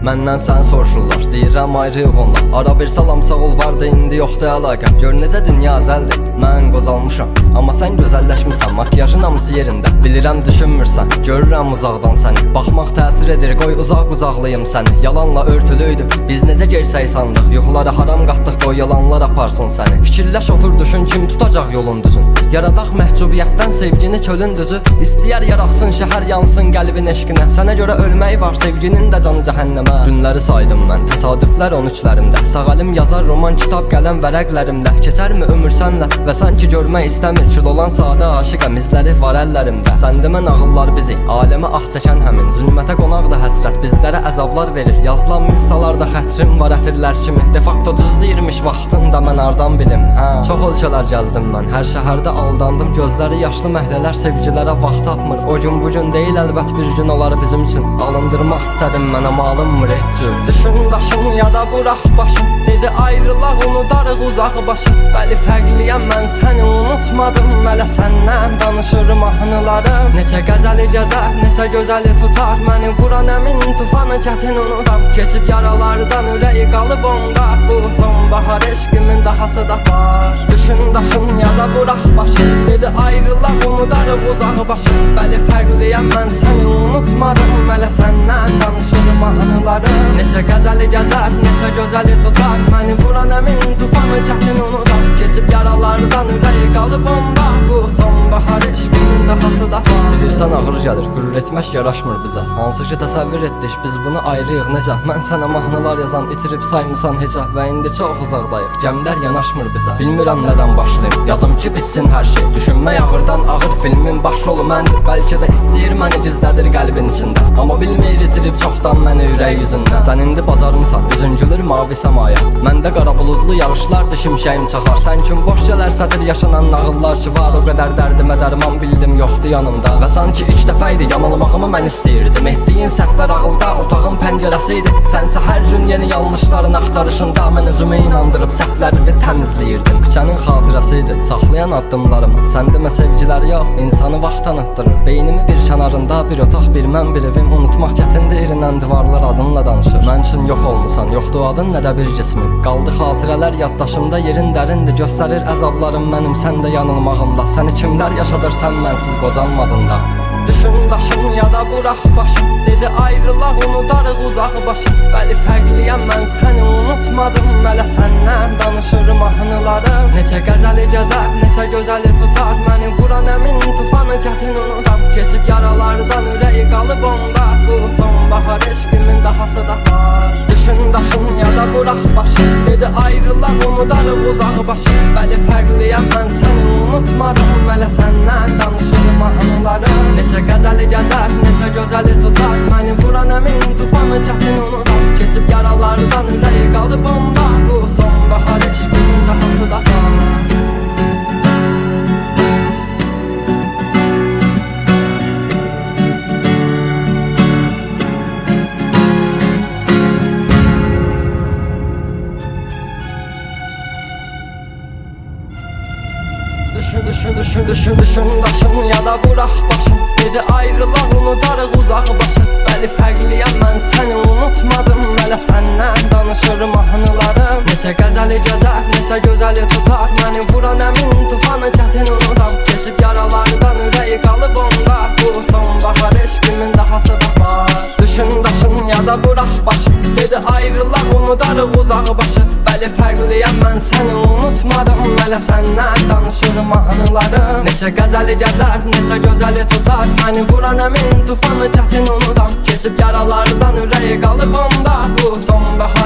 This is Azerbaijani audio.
Məndən sən soruşurlar, deyirəm ayrıyıq onlar. Ara bir salam sağ ol vardı, indi yoxdur əlaqəm. Gör necə dünya əzəldir, mən qozalmışam. Amma sən gözəlləşmirsən, makyajın hamısı yerində. Bilirəm düşünmürsən, görürəm uzaqdan səni. Baxmaq təsir edir, qoy uzaq qucaqlayım səni. Yalanla örtülüydü, biz necə gersək sandıq. Yuxulara haram qatdıq, qoy yalanlar aparsın səni. Fikirləş otur düşün, kim tutacaq yolun düzün. Yaradaq məhcubiyyətdən sevgini çölün düzü. İstəyər yaratsın şəhər, yansın qəlbin eşqinə. Sənə görə ölmək var, sevginin də canı cəhənnəmə. Günləri saydım mən, təsadüflər 13-lərimdə. Sağ əlim yazar roman, kitab, qələm vərəqlərimdə. Keçərmi ömür sənlə və sanki görmək istəmir. Kül olan sadə aşiqəm, izləri var əllərimdə. Sən demə nağıllar bizi, aləmə ah çəkən həmin. Zülmətə qonaqda həsrət, bizlərə əzablar verir. Yazılan missalarda xətrim var ətirlər kimi. De facto düz deyirmiş vaxtında mən hardan bilim. Çox ölkələr gəzdim mən, hər şəhərdə aldandım. Gözləri yaşlı məhlələr sevgilərə vaxt tapmır. O gün bu gün deyil, əlbət bir gün olar bizim üçün. Alındırmaq istədim mən, amma alınmır heç cür. Düşün daşın ya da bıraq başın. Dedi ayrılaq, unudarıq uzaq başın. Bəli fərqliyəm mən, səni unutmadım. Mələ səndən danışırım mahnılarım. Neçə qəzəli gəzər, neçə gözəli tutar. Məni vuran əmin tufanı çətin unudam. Keçib yaralardan ürəyi qalıb onda. Bu sonbahar eşqimin dahası da var. Düşün daşın ya da bıraq başın. Dedi ayrılaq, unudarıq uzaq başın. Bəli fərqliyəm mən, səni unutmadım. Mələ səndən danışırım mahnılarım. Neçə qəzəli gəzər, neçə gözəli tutar. Məni vuran əmin tufanı çətin unudam. Keçib yaralardan ürəyi qalıb onda. Bu sonbahar eşqimin dahası da var. Bilirsən ağır gəlir, qürur etmək yaraşmır bizə. Hansı ki təsəvvür etdik, biz bunu ayrıyıq necə. Mən sənə mahnılar yazan, itirib saymısan heca. Və indi çox uzaqdayıq, gəmlər yanaşmır bizə. Bilmirəm nədən başlayım, yazım ki bitsin hər şey. Düşünmək ağırdan ağır, filmin başrolu məndir. Bəlkə də istəyir məni gizlədir qəlbin içində. Amma bilmir itirib çoxdan məni ürək yüzündən. Sən indi bacarmısan, üzün gülür mavi səmaya. Məndə qara buludlu yağışlardır, şimşəyim çaxar. Sən kim boş gələr sətir yaşanan nağıllar ki var. O qədər dərdimə dərman bildim, yoxdur yanımda. Və sanki ilk dəfə idi, yanılmağımı mən istəyirdim. Etdiyin səhvlər ağılda, otağın pəncərəsi idi. Sənsə hər gün yeni yanlışların axtarışında. Mən özümü inandırıb səhvlərimi təmizləyirdim. Küçənin xatirəsi idi, saxlayan addımlarımı. Sən demə sevgilər yox, insanı vaxt tanıtdırır. Beynimi bir kənarında, bir otaq, bir mən, bir evim. Unutmaq çətindir, irindən divarlar adınla danışır. Mən üçün yox olmusan, yoxdur adın, nə də bir cismin. Qaldı xatirələr yaddaşımda, yerin dərindir. Göstərir əzablarım mənim, sən də yanılmağımda. Səni kimlər yaşadır, sən mənsiz qocalmadın da. Düşün daşın ya da bıraq başın. Dedi ayrılaq, unudarıq uzaq başın. Bəli fərqliyəm mən, səni unutmadım. Mələ səndən danışırım mahnılarım. Neçə qəzəli gəzər, neçə gözəli tutar. Məni vuran əmin tufanı çətin unudam. Keçib yaralardan ürəyi qalıb onda. Bu sonbahar eşqimin dahası da var. Düşün daşın ya da bıraq başın. Dedi ayrılaq, unudarıq uzaq başın. Bəli fərqliyəm mən, səni unutmadım. Mələ səndən danışırım mahnılarım. Neçə qəzəli gəzər, neçə gözəli tutar. Məni vuran əmin tufanı çətin unudam. Keçib yaralardan ürəyi qalıb onda. Bu sonbahar eşqimin dahası da var. Düşün daşın ya da bıraq başın. Dedi ayrılaq, unudarıq uzaq başın. Bəli fərqliyəm mən, səni unutmadım. Mələ səndən danışırım mahnılarım. Neçə qəzəli gəzər, neçə gözəli tutar. Məni vuran əmin tufanı çətin unudam. Keçib yaralardan ürəyi qalıb onda. Bu sonbahar eşqimin dahası da var. Düşün daşın ya da bıraq başın. Dedi ayrılaq, unudarıq uzaq başın. Bəli fərqliyəm mən, səni unutmadım. Mələ səndən danışırım mahnılarım. Neçə qəzəli gəzər, neçə gözəli tutar. Məni vuran əmin tufanı çətin unudam. Keçib yaralardan ürəyi qalıb onda. Bu sonbahar